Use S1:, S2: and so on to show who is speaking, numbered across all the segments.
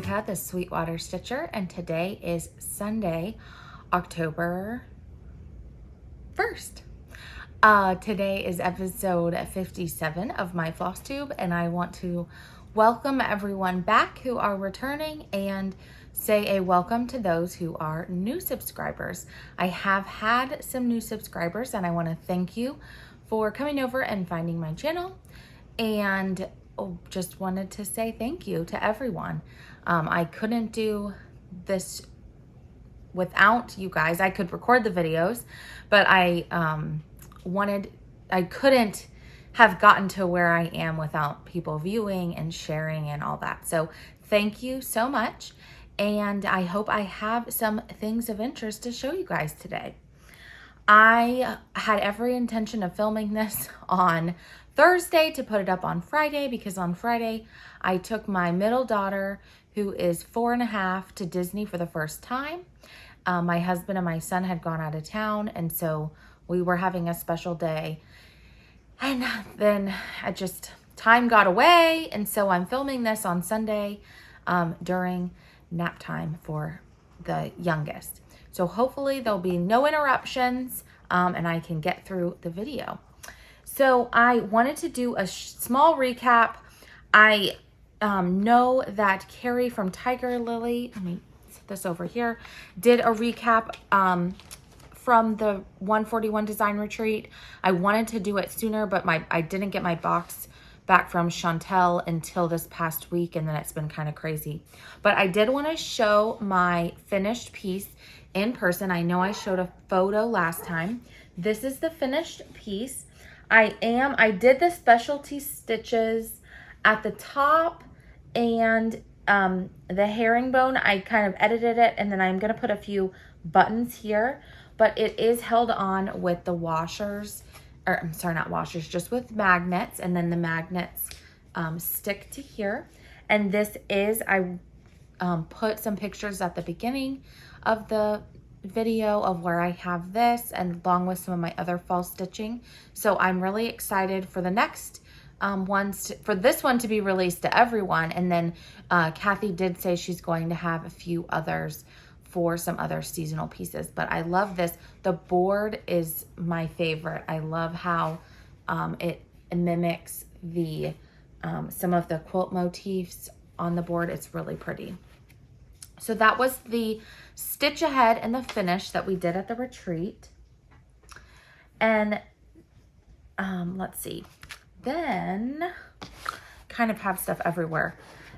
S1: Monica, the Sweetwater Stitcher, and today is Sunday, October 1st. Today is episode 57 of my Flosstube, and I want to welcome everyone back who are returning and say a welcome to those who are new subscribers. I have had some new subscribers, and I want to thank you for coming over and finding my channel, and just wanted to say thank you to everyone. I couldn't do this without you guys. I could record the videos, but I couldn't have gotten to where I am without people viewing and sharing and all that. So thank you so much. And I hope I have some things of interest to show you guys today. I had every intention of filming this on Thursday to put it up on Friday, because on Friday I took my middle daughter, who is 4.5, to Disney for the first time. My husband and my son had gone out of town, and so we were having a special day. And then time got away, and so I'm filming this on Sunday during nap time for the youngest. So hopefully there'll be no interruptions and I can get through the video. So I wanted to do a small recap. I know that Carrie from Tiger Lily, let me set this over here, did a recap from the 141 design retreat. I wanted to do it sooner, but I didn't get my box back from Chantel until this past week, and then it's been kind of crazy. But I did want to show my finished piece in person. I know I showed a photo last time. This is the finished piece. I did the specialty stitches at the top and the herringbone. I kind of edited it, and then I'm going to put a few buttons here, but it is held on with the washers, or I'm sorry, not washers, just with magnets, and then the magnets stick to here. And this is, I put some pictures at the beginning of the video of where I have this, and along with some of my other fall stitching. So I'm really excited for the next for this one to be released to everyone. And then Kathy did say she's going to have a few others for some other seasonal pieces, but I love this. The board is my favorite. I love how it mimics the some of the quilt motifs on the board. It's really pretty. So that was the stitch ahead and the finish that we did at the retreat. And let's see, then kind of have stuff everywhere.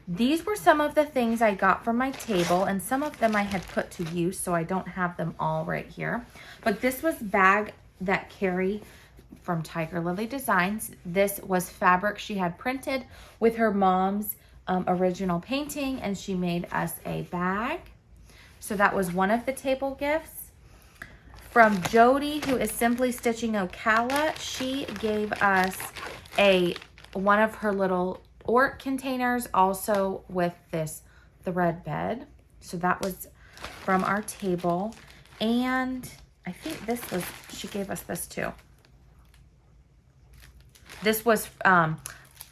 S1: These were some of the things I got from my table, and some of them I had put to use, so I don't have them all right here. But this was bag that Carrie from Tiger Lily Designs. This was fabric she had printed with her mom's original painting, and she made us a bag. So that was one of the table gifts. From Jody, who is Simply Stitching Ocala, she gave us one of her little Ork containers, also with this thread bed. So that was from our table. And I think she gave us this too. This was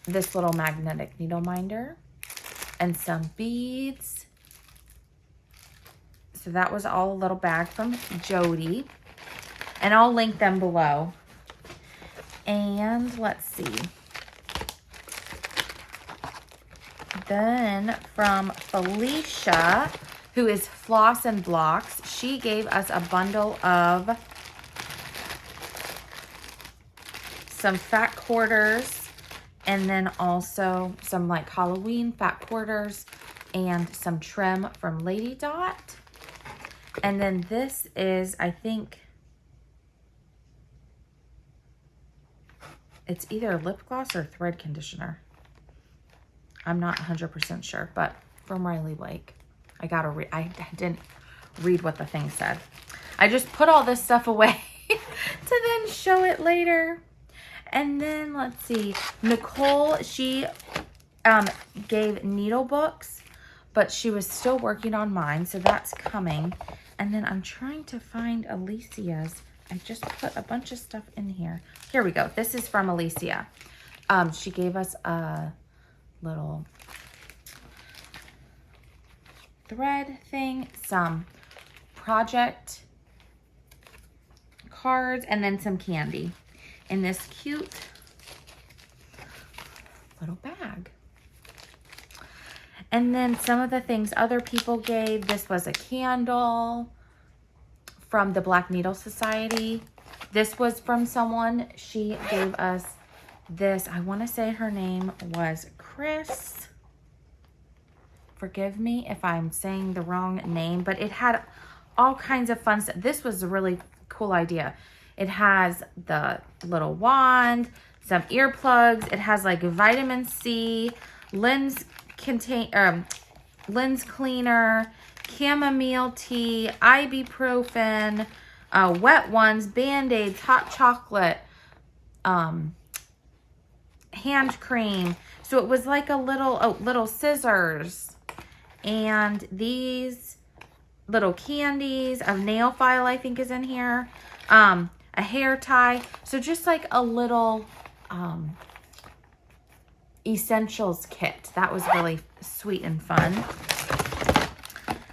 S1: this little magnetic needle minder and some beads. So that was all a little bag from Jody, and I'll link them below. And let's see. Then from Felicia, who is Floss and Blocks, she gave us a bundle of some fat quarters, and then also some like Halloween fat quarters and some trim from Lady Dot. And then this is, I think, it's either lip gloss or thread conditioner. I'm not 100% sure, but from Riley Blake. I didn't read what the thing said. I just put all this stuff away to then show it later. And then let's see, Nicole, she gave needle books, but she was still working on mine, so that's coming. And then I'm trying to find Alicia's. I just put a bunch of stuff in here. Here we go. This is from Alicia. She gave us a little thread thing, some project cards, and then some candy in this cute little bag. And then some of the things other people gave. This was a candle from the Black Needle Society. This was from someone. She gave us this. I want to say her name was Chris. Forgive me if I'm saying the wrong name, but it had all kinds of fun stuff. This was a really cool idea. It has the little wand, some earplugs. It has like vitamin C, lens cleaner, chamomile tea, ibuprofen, wet ones, Band-Aids, hot chocolate, hand cream. So it was like a little scissors, and these little candies, a nail file I think is in here, a hair tie. So just like a little essentials kit. That was really sweet and fun.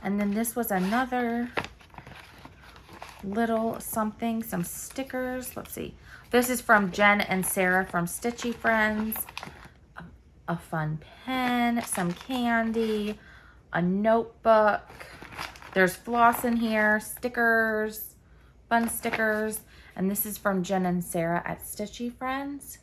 S1: And then this was another little something, some stickers. Let's see. This is from Jen and Sarah from Stitchy Friends. A fun pen, some candy, a notebook. There's floss in here, stickers, fun stickers. And this is from Jen and Sarah at Stitchy Friends.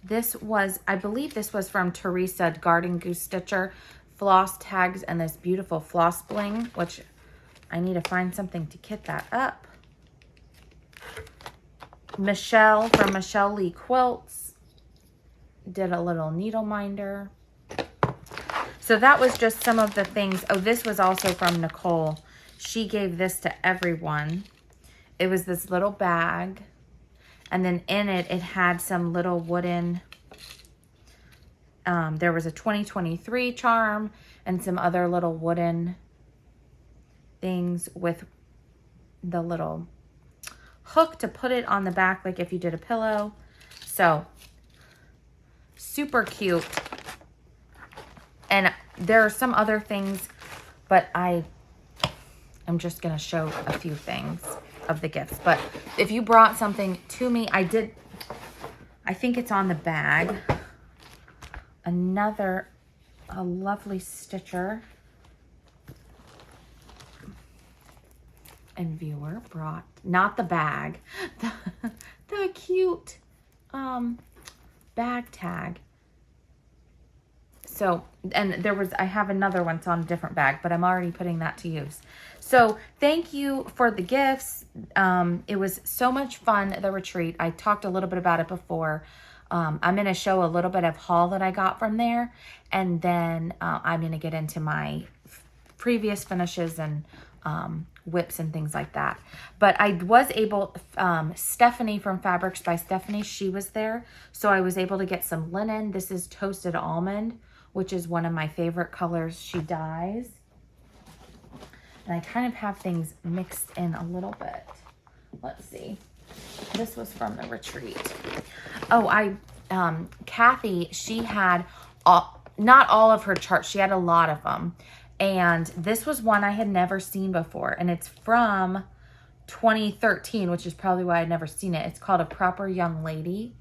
S1: This was, I believe this was from Teresa Garden Goose Stitcher. Floss tags and this beautiful floss bling, which I need to find something to kit that up. Michelle from Michelle Lee Quilts did a little needle minder. So that was just some of the things. Oh, this was also from Nicole. She gave this to everyone. It was this little bag. And then in it, it had some little wooden, there was a 2023 charm and some other little wooden things with the little hook to put it on the back, like if you did a pillow. So, super cute. And there are some other things, but I'm just going to show a few things of the gifts. But if you brought something to me, I think it's on the bag. A lovely stitcher and viewer brought, not the bag, the cute bag tag. So, and I have another one, it's on a different bag, but I'm already putting that to use. So thank you for the gifts. It was so much fun, the retreat. I talked a little bit about it before. I'm going to show a little bit of haul that I got from there. And then I'm going to get into my previous finishes and whips and things like that. But I was able, Stephanie from Fabrics by Stephanie, she was there. So I was able to get some linen. This is Toasted Almond, which is one of my favorite colors she dyes. And I kind of have things mixed in a little bit. Let's see. This was from the retreat. Oh, Kathy, she had not all of her charts. She had a lot of them. And this was one I had never seen before. And it's from 2013, which is probably why I'd never seen it. It's called A Proper Young Lady.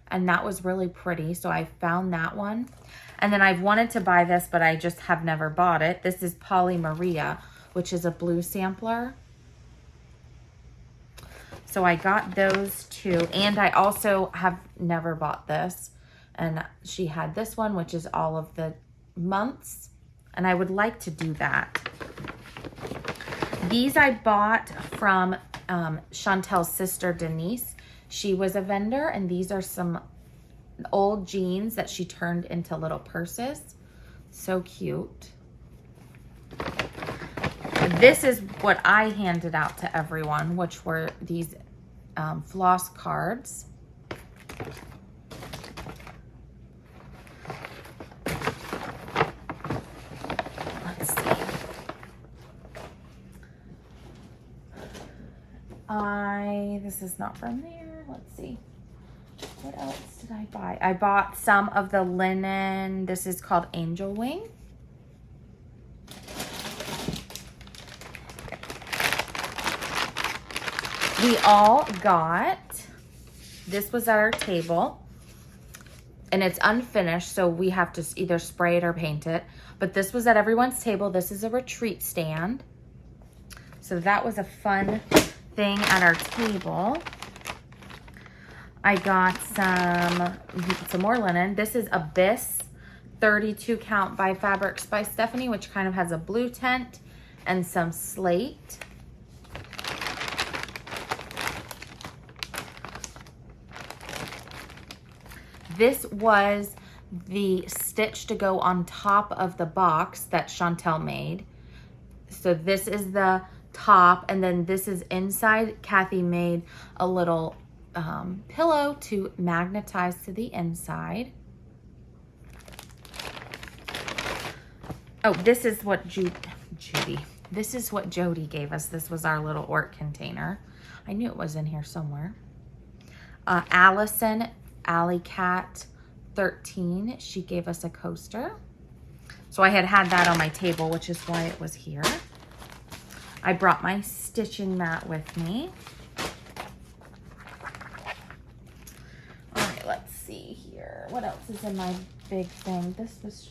S1: And that was really pretty. So I found that one. And then I've wanted to buy this, but I just have never bought it. This is Polly Maria, which is a blue sampler. So I got those two. And I also have never bought this. And she had this one, which is all of the months. And I would like to do that. These I bought from Chantel's sister, Denise. She was a vendor, and these are some old jeans that she turned into little purses. So cute. This is what I handed out to everyone, which were these floss cards. Let's see. This is not from there. Let's see. What else did I buy? I bought some of the linen. This is called Angel Wing. We all got, this was at our table, and it's unfinished, so we have to either spray it or paint it. But this was at everyone's table. This is a retreat stand. So that was a fun thing at our table. I got some more linen. This is Abyss 32 count by Fabrics by Stephanie, which kind of has a blue tint and some slate. This was the stitch to go on top of the box that Chantel made. So this is the top, and then this is inside. Kathy made a little pillow to magnetize to the inside. Oh, this is what this is what Jody gave us. This was our little Orc container. I knew it was in here somewhere. Allison, Alley Cat 13, she gave us a coaster. So I had that on my table, which is why it was here. I brought my stitching mat with me. All right, let's see here. What else is in my big thing? This was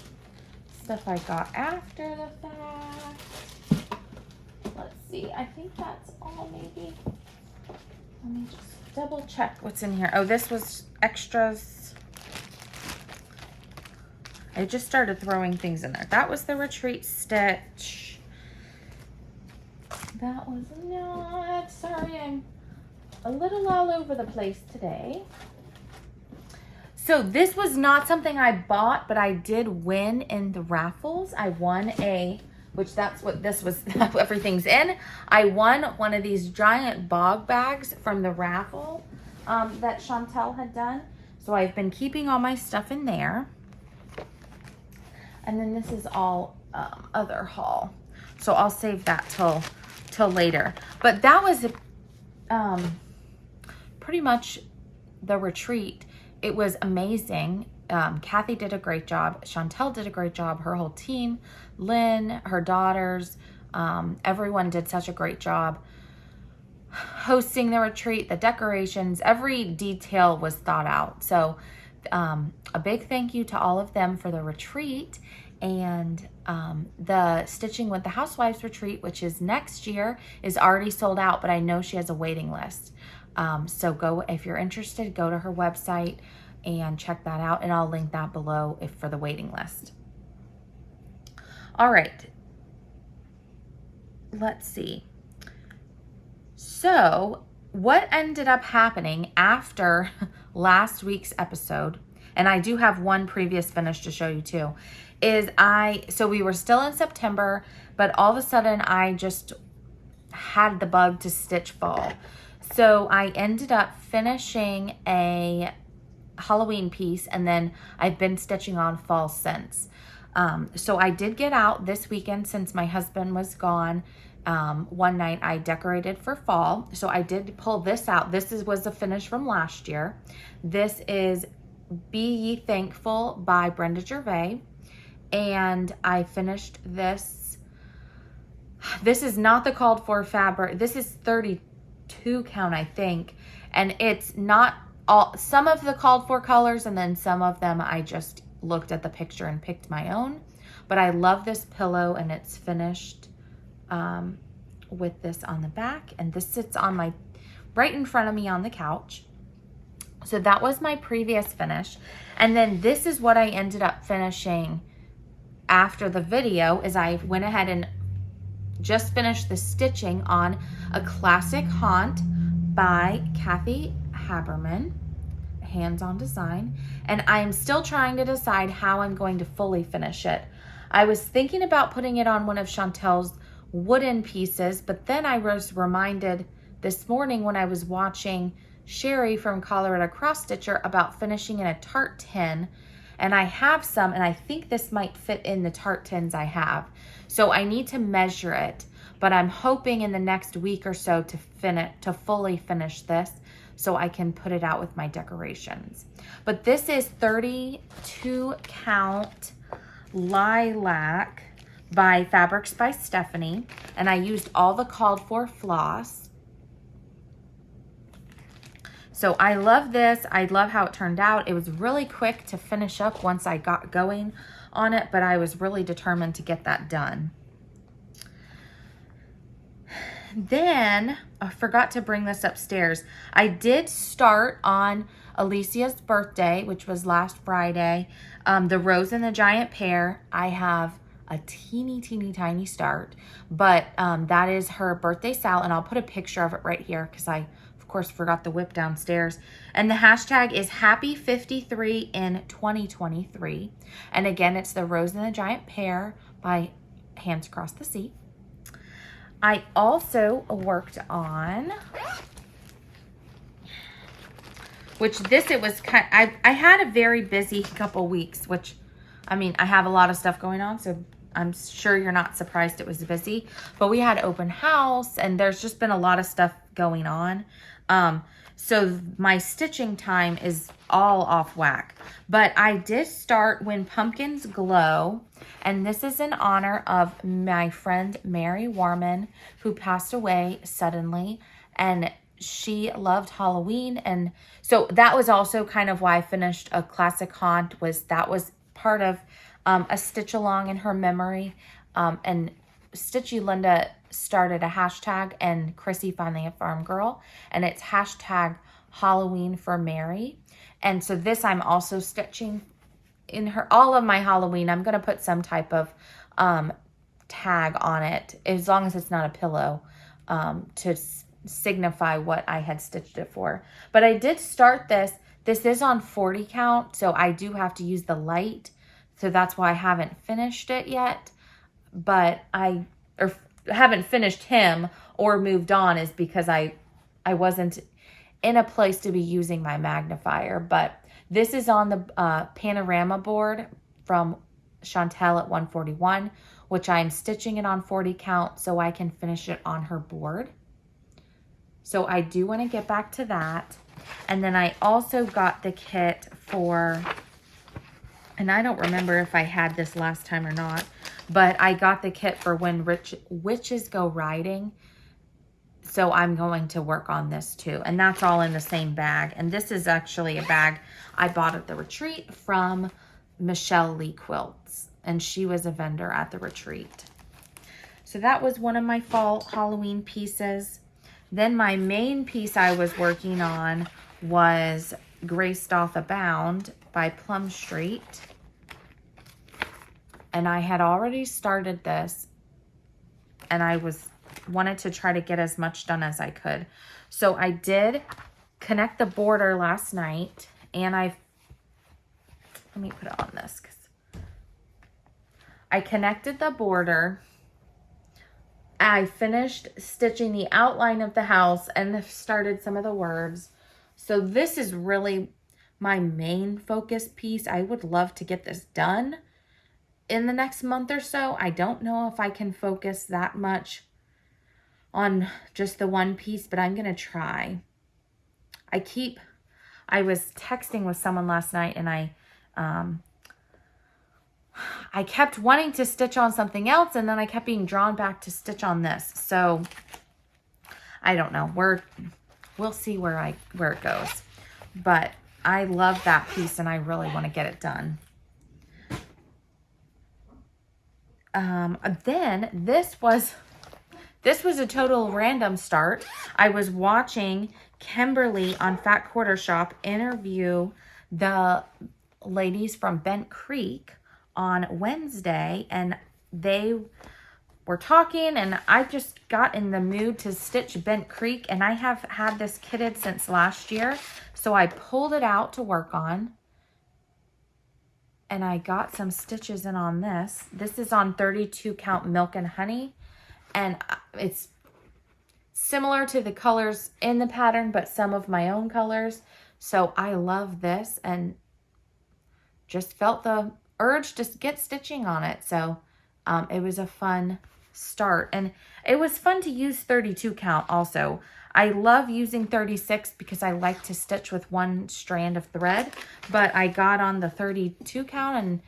S1: stuff I got after the fact. Let's see, I think that's all maybe. Let me just double check what's in here. Oh, this was extras. I just started throwing things in there. That was the retreat stitch. That was not, sorry, I'm a little all over the place today. So this was not something I bought, but I did win in the raffles. I won which that's what this was, everything's in. I won one of these giant bog bags from the raffle that Chantel had done. So I've been keeping all my stuff in there. And then this is all other haul. So I'll save that till later. But that was pretty much the retreat. It was amazing. Kathy did a great job. Chantel did a great job. Her whole team, Lynn, her daughters, everyone did such a great job hosting the retreat, the decorations, every detail was thought out. So a big thank you to all of them for the retreat. And the Stitching with the Housewives retreat, which is next year, is already sold out, but I know she has a waiting list. So go, if you're interested, go to her website and check that out, and I'll link that below for the waiting list. All right, let's see. So what ended up happening after last week's episode, and I do have one previous finish to show you too, is so we were still in September, but all of a sudden I just had the bug to stitch fall. So I ended up finishing a Halloween piece, and then I've been stitching on fall since. So I did get out this weekend since my husband was gone. One night I decorated for fall. So I did pull this out. This was a finish from last year. This is Be Ye Thankful by Brenda Gervais. And I finished this. This is not the called for fabric. This is 32 count, I think. And it's not all, some of the called for colors, and then some of them I just looked at the picture and picked my own. But I love this pillow, and it's finished with this on the back, and this sits on right in front of me on the couch. So that was my previous finish. And then this is what I ended up finishing after the video, is I went ahead and just finished the stitching on a classic haunt by Kathy Haberman, hands-on design. And I'm still trying to decide how I'm going to fully finish it. I was thinking about putting it on one of Chantel's wooden pieces, but then I was reminded this morning when I was watching Sherry from Colorado Cross Stitcher about finishing in a tart tin, and I have some, and I think this might fit in the tart tins I have. So I need to measure it, but I'm hoping in the next week or so to fully finish this. so I can put it out with my decorations. But this is 32 count lilac by Fabrics by Stephanie, and I used all the called for floss. So I love this. I love how it turned out. It was really quick to finish up once I got going on it, but I was really determined to get that done. Then I forgot to bring this upstairs. I did start on Alicia's birthday, which was last Friday, the Rose and the Giant Pear. I have a teeny tiny start, but that is her birthday SAL, and I'll put a picture of it right here because I of course forgot the whip downstairs. And the hashtag is Happy53 in 2023. And again, it's the Rose and the Giant Pear by Hands Across the Sea. I also worked on, I had a very busy couple weeks, which, I mean, I have a lot of stuff going on, so I'm sure you're not surprised it was busy. But we had open house, and there's just been a lot of stuff going on. So my stitching time is all off whack. But I did start When Pumpkins Glow, and this is in honor of my friend Mary Warman, who passed away suddenly, and she loved Halloween. And so that was also kind of why I finished a classic haunt, that was part of a stitch along in her memory. And Stitchy Linda started a hashtag, and Chrissy Finally a Farm Girl, and it's hashtag Halloween for Mary. And so this I'm also stitching in all of my Halloween. I'm going to put some type of tag on it, as long as it's not a pillow, to signify what I had stitched it for. But I did start this. This is on 40 count, so I do have to use the light. So that's why I haven't finished it yet. But I haven't finished him or moved on, is because I wasn't in a place to be using my magnifier. But this is on the panorama board from Chantel at 141, which I'm stitching it on 40 count so I can finish it on her board. So I do want to get back to that. And then I also got the kit for, and I don't remember if I had this last time or not, but I got the kit for When Witches Go Riding. So I'm going to work on this too. And that's all in the same bag. And this is actually a bag I bought at the retreat from Michelle Lee Quilts. And she was a vendor at the retreat. So that was one of my fall Halloween pieces. Then my main piece I was working on was Grace Doth Abound by Plum Street. And I had already started this, and I wanted to try to get as much done as I could. So I did connect the border last night, and let me put it on this, because I connected the border. I finished stitching the outline of the house and started some of the words. So this is really my main focus piece. I would love to get this done in the next month or so. I don't know if I can focus that much on just the one piece, but I'm going to try. I was texting with someone last night, and I kept wanting to stitch on something else, and then I kept being drawn back to stitch on this. So I don't know. We'll see where it goes. But I love that piece, and I really want to get it done. Then this was a total random start. I was watching Kimberly on Fat Quarter Shop interview the ladies from Bent Creek on Wednesday, and they were talking, and I just got in the mood to stitch Bent Creek, and I have had this kitted since last year, so I pulled it out to work on. And I got some stitches in on this. This is on 32 count Milk and Honey. And it's similar to the colors in the pattern, but some of my own colors. So I love this, and just felt the urge to get stitching on it. So it was a fun start. And it was fun to use 32 count also. I love using 36 because I like to stitch with one strand of thread, but I got on the 32 count and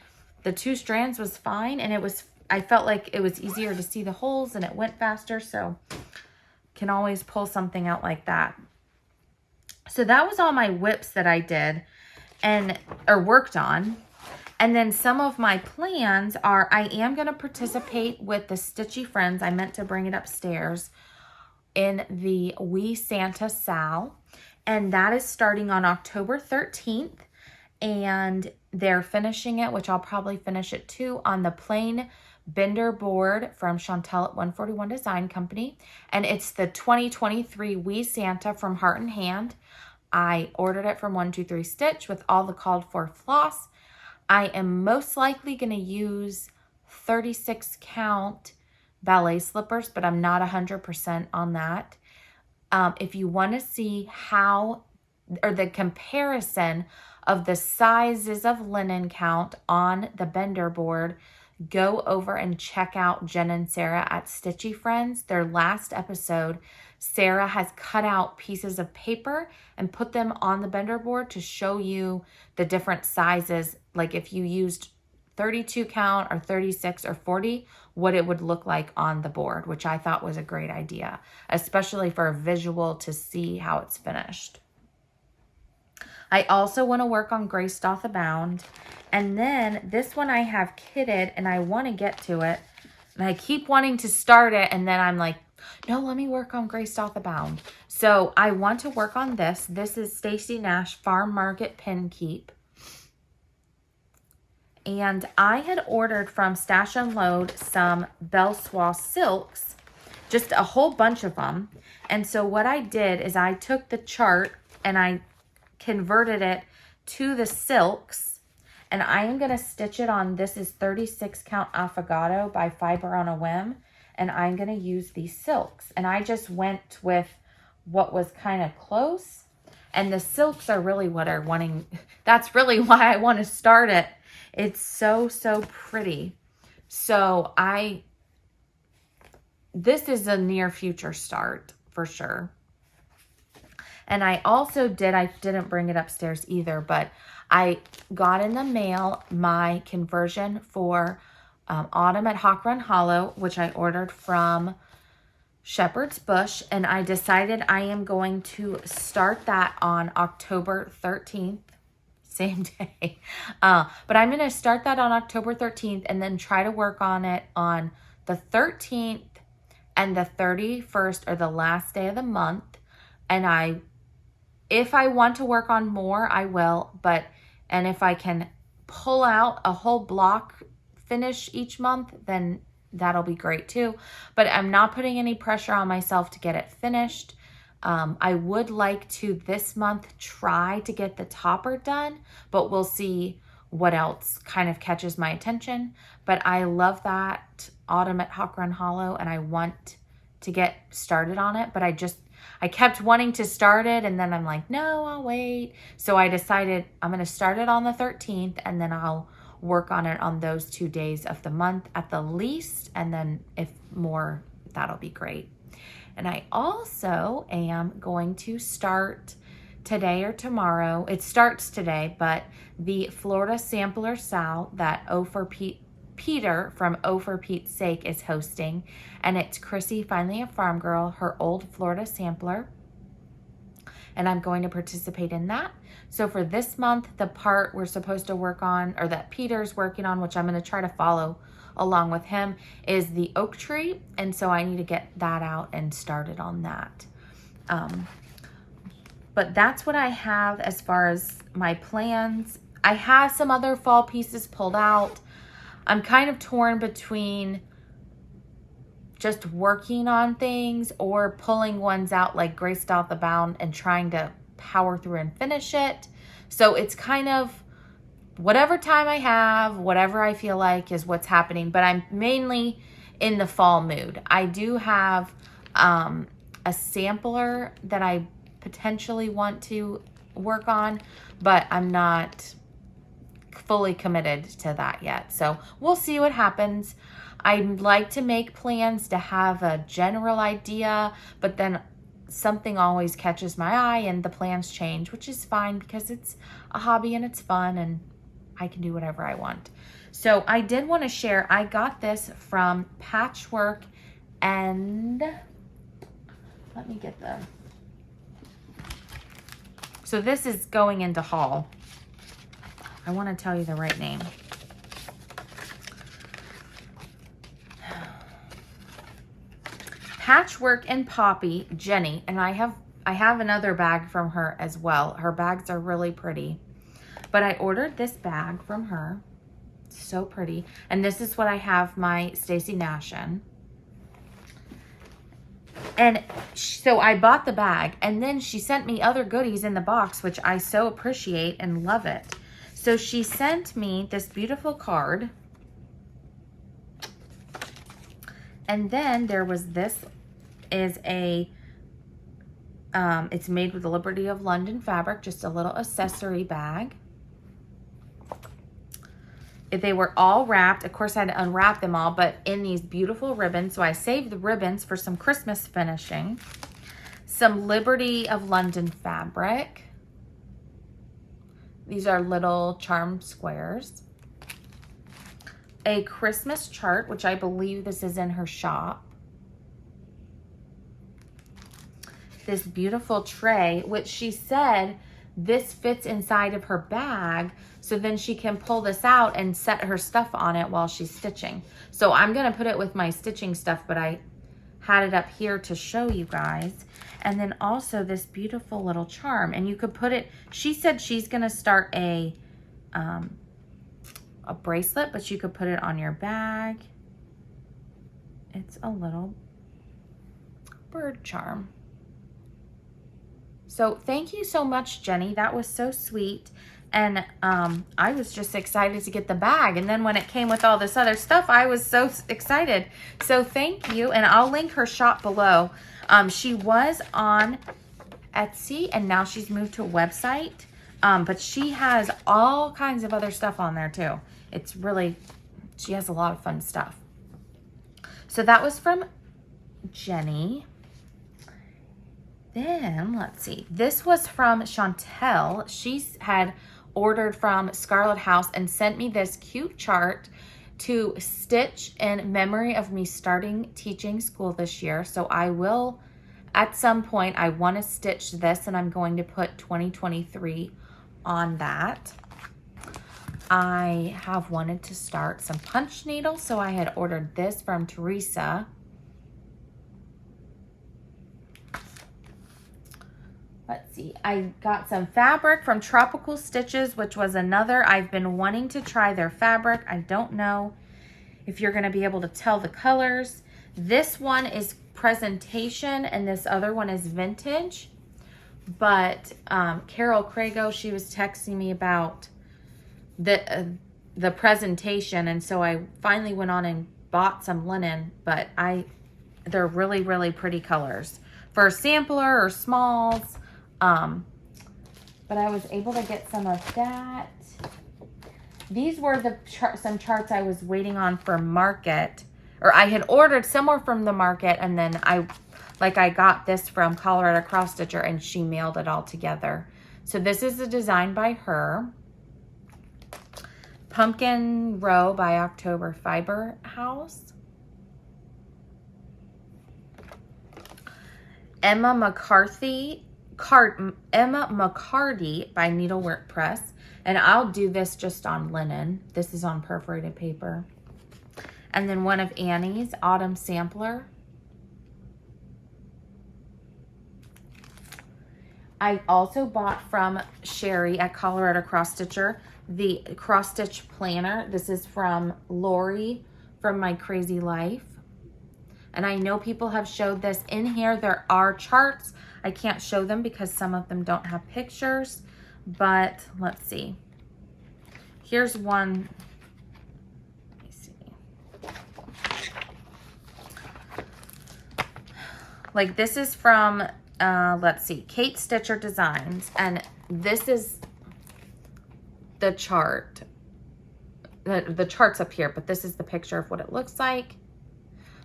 S1: the 2 strands was fine, and I felt like it was easier to see the holes and it went faster, so can always pull something out like that. So that was all my whips that I did or worked on. And then some of my plans are, I am going to participate with the Stitchy Friends. I meant to bring it upstairs in the Wee Santa SAL. And that is starting on October 13th. And they're finishing it, which I'll probably finish it too, on the plain bender board from Chantel at 141 Design Company. And it's the 2023 Wee Santa from Heart and Hand. I ordered it from 123 Stitch with all the called for floss. I am most likely going to use 36 count ballet slippers, but I'm not 100% on that. If you want to see the comparison of the sizes of linen count on the bender board, go over and check out Jen and Sarah at Stitchy Friends. Their last episode, Sarah has cut out pieces of paper and put them on the bender board to show you the different sizes. Like if you used 32 count or 36 or 40, what it would look like on the board, which I thought was a great idea, especially for a visual to see how it's finished. I also want to work on Grace Doth Abound. And then this one I have kitted and I want to get to it. And I keep wanting to start it, and then I'm like, no, let me work on Grace Doth Abound. So I want to work on this. This is Stacey Nash Farm Market Pin Keep. And I had ordered from Stash Unload some Belsois silks, just a whole bunch of them. And so what I did is I took the chart and I converted it to the silks. And I am going to stitch it on, this is 36 count Affogato by Fiber on a Whim. And I'm going to use these silks. And I just went with what was kind of close. And the silks are really what are wanting, that's really why I want to start it. It's so, so pretty. So this is a near future start for sure. And I also didn't bring it upstairs either, but I got in the mail my conversion for Autumn at Hawk Run Hollow, which I ordered from Shepherd's Bush. And I decided I am going to start that on October 13th. Same day. But I'm going to start that on October 13th and then try to work on it on the 13th and the 31st, or the last day of the month. And if I want to work on more, I will. And if I can pull out a whole block finish each month, then that'll be great too. But I'm not putting any pressure on myself to get it finished. I would like to this month try to get the topper done, but we'll see what else kind of catches my attention. But I love that Autumn at Hawk Run Hollow, and I want to get started on it, but I kept wanting to start it, and then I'm like, no, I'll wait. So I decided I'm going to start it on the 13th, and then I'll work on it on those 2 days of the month at the least, and then if more, that'll be great. And I also am going to start today or tomorrow. It starts today, but the Florida Sampler SAL that Peter from O for Pete's Sake is hosting. And it's Chrissy, finally a farm girl, her old Florida sampler. And I'm going to participate in that. So for this month, the part we're supposed to work on, or that Peter's working on, which I'm going to try to follow along with him, is the oak tree. And so I need to get that out and started on that. But that's what I have as far as my plans. I have some other fall pieces pulled out. I'm kind of torn between just working on things or pulling ones out like Grace Doth Abound and trying to power through and finish it. So it's kind of whatever time I have, whatever I feel like is what's happening. But I'm mainly in the fall mood. I do have a sampler that I potentially want to work on, but I'm not fully committed to that yet. So we'll see what happens. I'd like to make plans to have a general idea, but then something always catches my eye and the plans change, which is fine because it's a hobby and it's fun and I can do whatever I want. So I did want to share, I got this from Patchwork and, let me get the, so this is going into haul. I want to tell you the right name. Patchwork and Poppy, Jenny, and I have another bag from her as well. Her bags are really pretty, but I ordered this bag from her. So pretty, and this is what I have my Stacy Nash in. And so I bought the bag, and then she sent me other goodies in the box, which I so appreciate and love it. So she sent me this beautiful card. And then there was this is a, it's made with the Liberty of London fabric, just a little accessory bag. They were all wrapped. Of course, I had to unwrap them all, but in these beautiful ribbons. So I saved the ribbons for some Christmas finishing. Some Liberty of London fabric. These are little charm squares. A Christmas chart, which I believe this is in her shop. This beautiful tray, which she said this fits inside of her bag, so then she can pull this out and set her stuff on it while she's stitching. So I'm gonna put it with my stitching stuff, but I had it up here to show you guys. And then also this beautiful little charm, and you could put it, she said she's gonna start a bracelet, but you could put it on your bag. It's a little bird charm. So thank you so much, Jenny. That was so sweet. And I was just excited to get the bag. And then when it came with all this other stuff, I was so excited. So thank you. And I'll link her shop below. She was on Etsy and now she's moved to a website. But she has all kinds of other stuff on there too. It's really, she has a lot of fun stuff. So that was from Jenny. Then let's see, this was from Chantel. She had ordered from Scarlet House and sent me this cute chart to stitch in memory of me starting teaching school this year. So I will, at some point, I want to stitch this and I'm going to put 2023 on that. I have wanted to start some punch needles, so I had ordered this from Teresa. Let's see, I got some fabric from Tropical Stitches, which was another, I've been wanting to try their fabric. I don't know if you're gonna be able to tell the colors. This one is presentation and this other one is vintage. But Carol Crago, she was texting me about the presentation, and so I finally went on and bought some linen, but they're really, really pretty colors. For a sampler or smalls, but I was able to get some of that. These were some charts I was waiting on for market, or I had ordered somewhere from the market, and then I got this from Colorado Cross Stitcher and she mailed it all together. So this is a design by her. Pumpkin Row by October Fiber House. Emma McCarty by Needlework Press. And I'll do this just on linen. This is on perforated paper. And then one of Annie's, Autumn Sampler. I also bought from Sherry at Colorado Cross Stitcher the cross stitch planner. This is from Lori from My Crazy Life. And I know people have showed this. In here there are charts. I can't show them because some of them don't have pictures, but let's see. Here's one. Let me see. Like this is from, let's see, Kate Stitcher Designs, and this is the chart. The chart's up here, but this is the picture of what it looks like.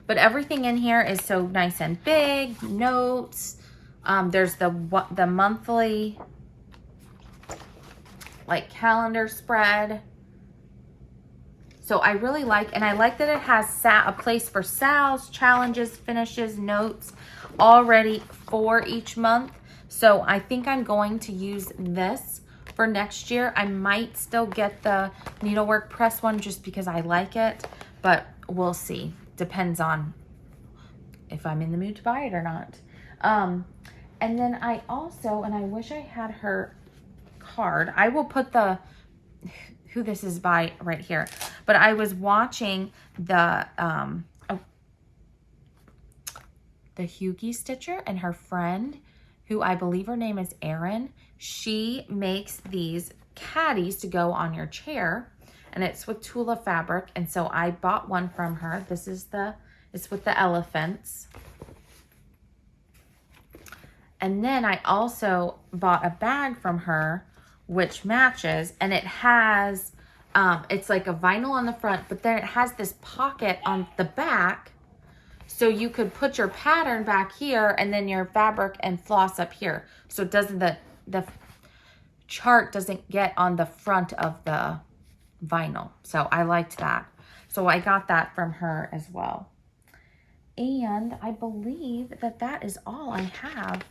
S1: But everything in here is so nice and big, notes, There's the monthly like calendar spread. So I really like, and I like that it has a place for SALs, challenges, finishes, notes already for each month. So I think I'm going to use this for next year. I might still get the needlework press one just because I like it, but we'll see. Depends on if I'm in the mood to buy it or not. And then I also, and I wish I had her card. I will put who this is by right here. But I was watching the Hughie Stitcher and her friend, who I believe her name is Erin. She makes these caddies to go on your chair, and it's with Tula fabric. And so I bought one from her. This is it's with the elephants. And then I also bought a bag from her, which matches, and it has, it's like a vinyl on the front, but then it has this pocket on the back, so you could put your pattern back here and then your fabric and floss up here. So it doesn't, the chart doesn't get on the front of the vinyl. So I liked that. So I got that from her as well. And I believe that that is all I have.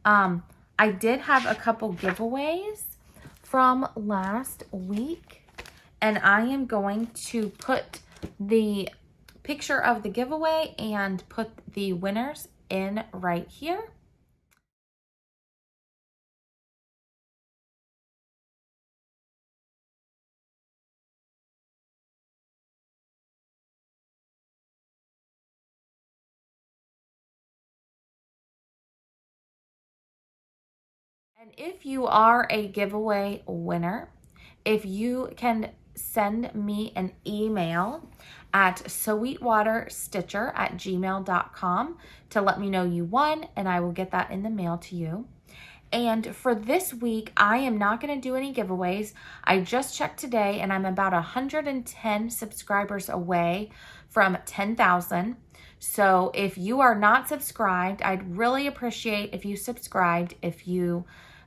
S1: I did have a couple giveaways from last week, and I am going to put the picture of the giveaway and put the winners in right here. And if you are a giveaway winner, if you can send me an email at sweetwaterstitcher@gmail.com to let me know you won, and I will get that in the mail to you. And for this week, I am not going to do any giveaways. I just checked today, and I'm about 110 subscribers away from 10,000. So if you are not subscribed, I'd really appreciate if you subscribed. If you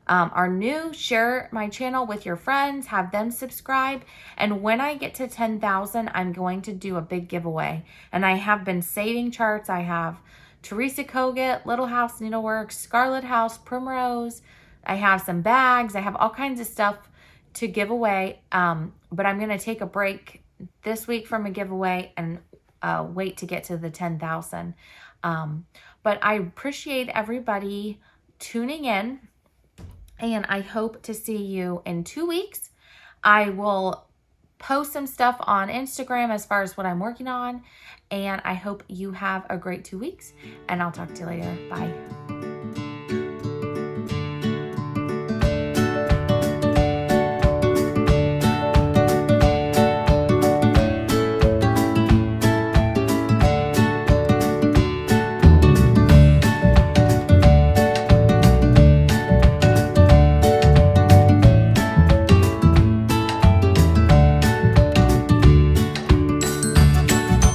S1: are new, share my channel with your friends, have them subscribe. And when I get to 10,000, I'm going to do a big giveaway. And I have been saving charts. I have Teresa Kogut, Little House Needlework, Scarlet House, Primrose. I have some bags. I have all kinds of stuff to give away. But I'm going to take a break this week from a giveaway and wait to get to the 10,000. But I appreciate everybody tuning in, and I hope to see you in 2 weeks. I will post some stuff on Instagram as far as what I'm working on, and I hope you have a great 2 weeks, and I'll talk to you later. Bye.